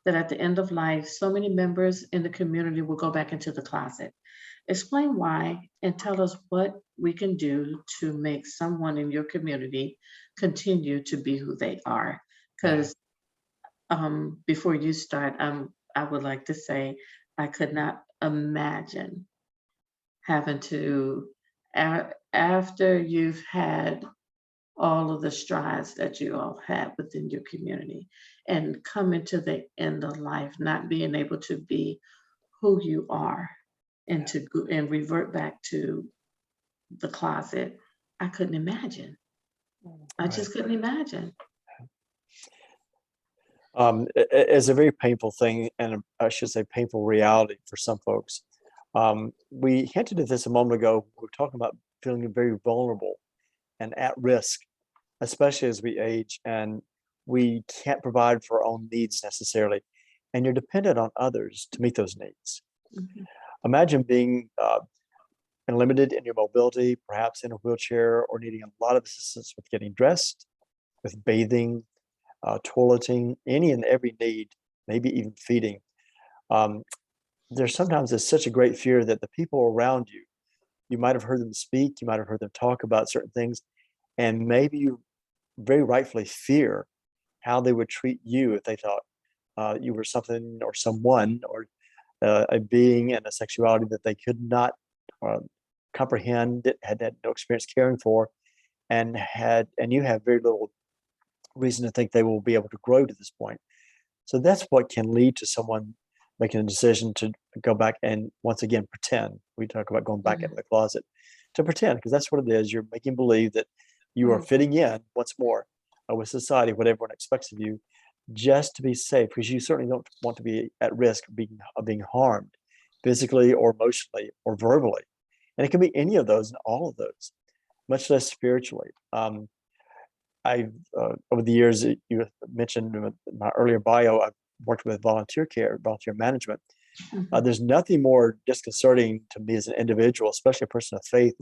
that at the end of life, so many members in the community will go back into the closet. Explain why and tell us what we can do to make someone in your community continue to be who they are. Because before you start, I would like to say I could not imagine having to, after you've had all of the strides that you all had within your community and coming to the end of life, not being able to be who you are and to go and revert back to the closet. I couldn't imagine. I just couldn't imagine. It's a very painful thing, and I should say painful reality for some folks. We hinted at this a moment ago. We were talking about feeling very vulnerable and at risk, especially as we age, and we can't provide for our own needs necessarily, and you're dependent on others to meet those needs. Mhm. Imagine being limited in your mobility, perhaps in a wheelchair, or needing a lot of assistance with getting dressed, with bathing, toileting, any and every need, maybe even feeding. There's sometimes there's such a great fear that the people around you, you might have heard them speak, you might have heard them talk about certain things, and maybe you very rightfully fear how they would treat you if they thought you were something or someone or a being and a sexuality that they could not uh, comprehend, had no experience caring for, and you have very little reason to think they will be able to grow to this point. So that's what can lead to someone making a decision to go back and once again pretend. We talk about going back into the closet to pretend, because that's what it is. You're making believe that you are fitting in once more with society, what everyone expects of you, just to be safe, because you certainly don't want to be at risk of being harmed physically or emotionally or verbally. And it can be any of those and all of those, much less spiritually. I've over the years, you mentioned in my earlier bio, I've worked with volunteer care, volunteer management. There's nothing more disconcerting to me as an individual, especially a person of faith,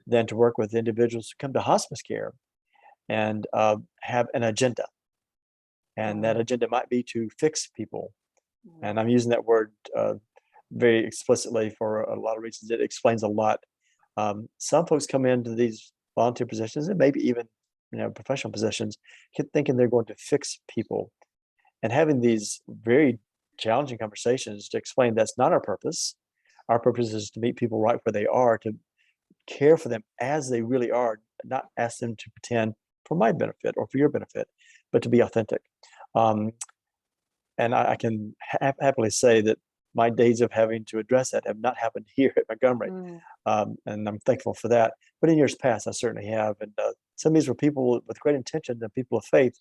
than to work with individuals who come to hospice care and have an agenda. And that agenda might be to fix people. And I'm using that word very explicitly for a lot of reasons. It explains a lot. Some folks come into these volunteer positions and maybe even professional positions thinking they're going to fix people, and having these very challenging conversations to explain that's not our purpose. Our purpose is to meet people right where they are, to care for them as they really are, not ask them to pretend for my benefit or for your benefit, but to be authentic. And I can happily say that my days of having to address that have not happened here at Montgomery. and I'm thankful for that. But in years past, I certainly have. And some of these were people with great intention and people of faith,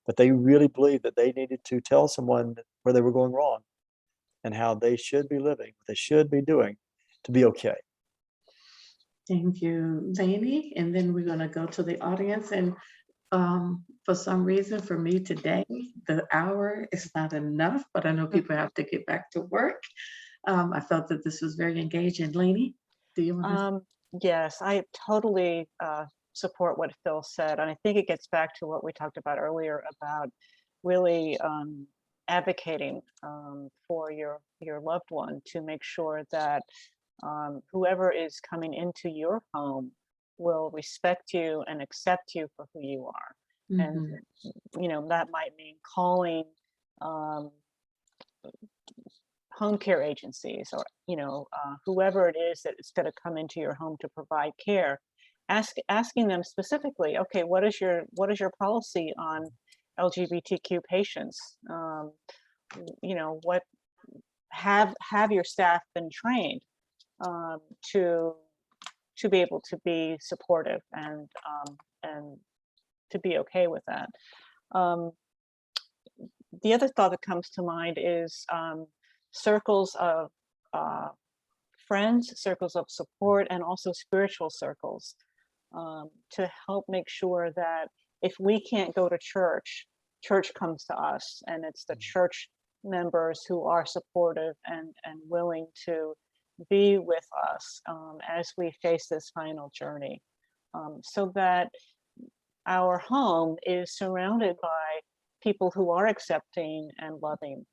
but they really believed that they needed to tell someone where they were going wrong and how they should be living, what they should be doing to be okay. Thank you, Lainey. And then we're going to go to the audience. And for some reason, for me today, the hour is not enough, but I know people have to get back to work. I felt that this was very engaging. Lainey, do you want to? Yes, I totally support what Phil said. And I think it gets back to what we talked about earlier about really advocating for your loved one to make sure that whoever is coming into your home will respect you and accept you for who you are. And, that might mean calling home care agencies or, whoever it is that is going to come into your home to provide care, asking them specifically, okay, what is your policy on LGBTQ patients? What have your staff been trained to be able to be supportive and to be okay with that. The other thought that comes to mind is circles of friends, circles of support, and also spiritual circles to help make sure that if we can't go to church, church comes to us, and it's the church members who are supportive and willing to be with us as we face this final journey, so that our home is surrounded by people who are accepting and loving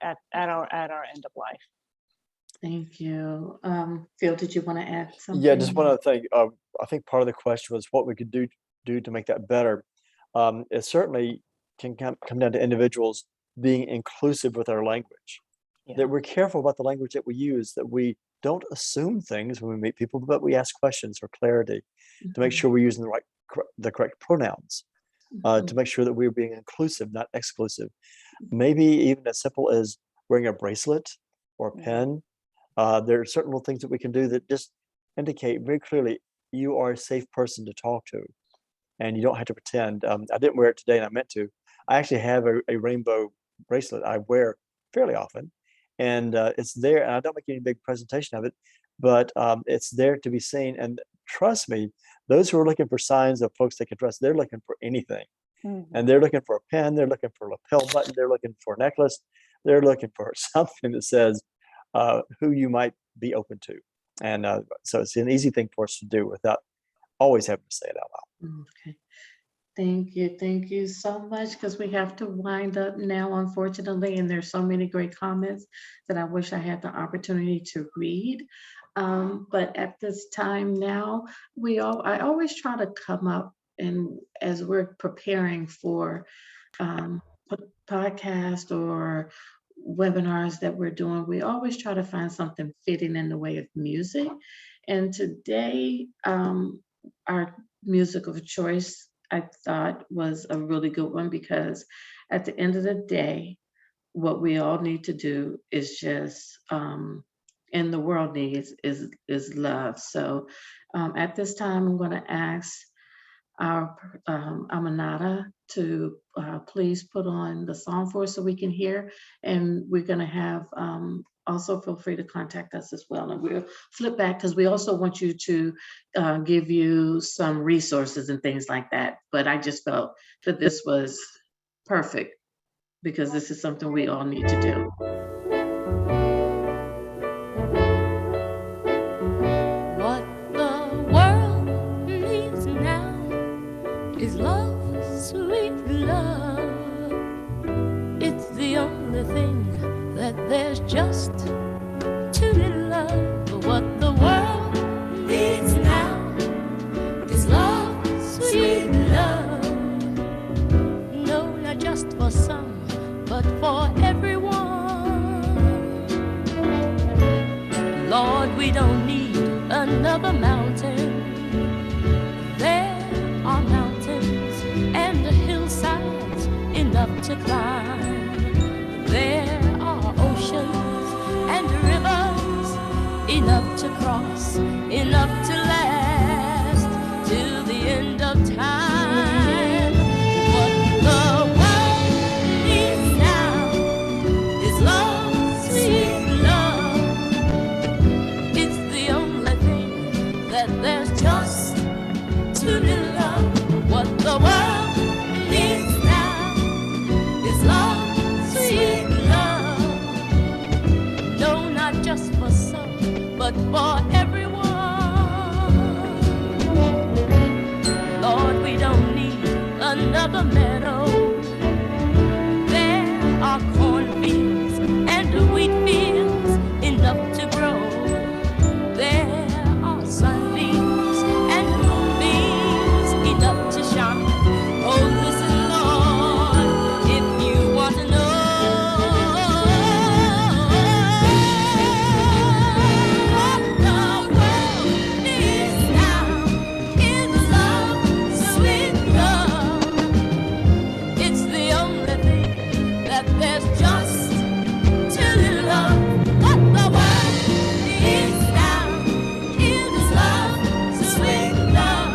at our end of life. Thank you. Phil, did you want to add something? Yeah, just one other thing. I think part of the question was what we could do to make that better. It certainly can come down to individuals being inclusive with our language. Yeah. That we're careful about the language that we use, that we don't assume things when we meet people, but we ask questions for clarity to make sure we're using the correct pronouns, to make sure that we're being inclusive, not exclusive. Maybe even as simple as wearing a bracelet or a pen. There are certain little things that we can do that just indicate very clearly you are a safe person to talk to, and you don't have to pretend. I didn't wear it today, and I meant to. I actually have a rainbow bracelet I wear fairly often, and it's there, and I don't make any big presentation of it, but it's there to be seen. And trust me, those who are looking for signs of folks they can trust, they're looking for anything. And they're looking for a pen, they're looking for a lapel button, they're looking for a necklace, they're looking for something that says who you might be open to. And so it's an easy thing for us to do without always having to say it out loud. Okay. Thank you so much, because we have to wind up now, unfortunately, and there's so many great comments that I wish I had the opportunity to read. But at this time now, I always try to come up, and as we're preparing for podcast or webinars that we're doing, we always try to find something fitting in the way of music. And today, our music of choice, I thought, was a really good one, because at the end of the day, what we all need to do is just, and the world needs is love. So at this time, I'm going to ask our Aminata to please put on the song for us so we can hear. And we're going to have, also feel free to contact us as well. And we'll flip back, because we also want you to give you some resources and things like that. But I just felt that this was perfect, because this is something we all need to do. What the world needs now is love, sweet love. It's the only thing that there's just too little of. What the world needs now is love, sweet love. No, not just for some, but for everyone. Lord, we don't need another mountain. There are mountains and hillsides enough to climb. There are oceans and rivers enough to cross, enough to last till the end of time. What the world needs now is love, sweet love. It's the only thing that there's just too little of. What the world needs now is love, sweet love. No, not just for some, but for everyone. Lord, we don't need another meadow. There are cornfields and wheat fields enough to grow. There are sunbeams and moonbeams enough to shine. Oh, listen, Lord, if you want to know what the world needs now is love, sweet love. It's the only thing that there's just too little of. What the world needs now is love, sweet love.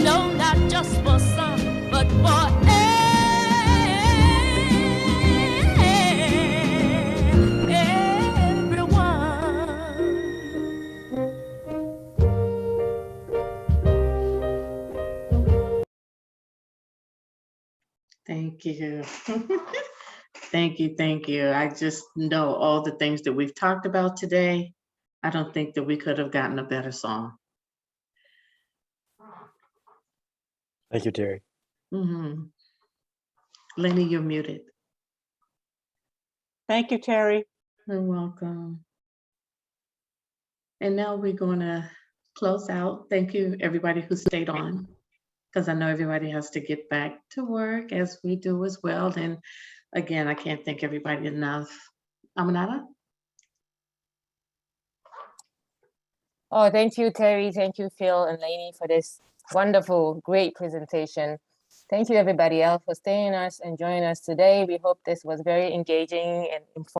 No, not just for some, but for everyone. Thank you. Thank you, thank you. I just know all the things that we've talked about today. I don't think that we could have gotten a better song. Thank you, Terry. Mhm. Lenny, you're muted. Thank you, Terry. You're welcome. And now we're going to close out. Thank you, everybody who stayed on, because I know everybody has to get back to work, as we do as well. And again, I can't thank everybody enough. Aminata? Oh, thank you, Terry. Thank you, Phil and Lainey, for this wonderful, great presentation. Thank you, everybody else, for staying us and joining us today. We hope this was very engaging and informative.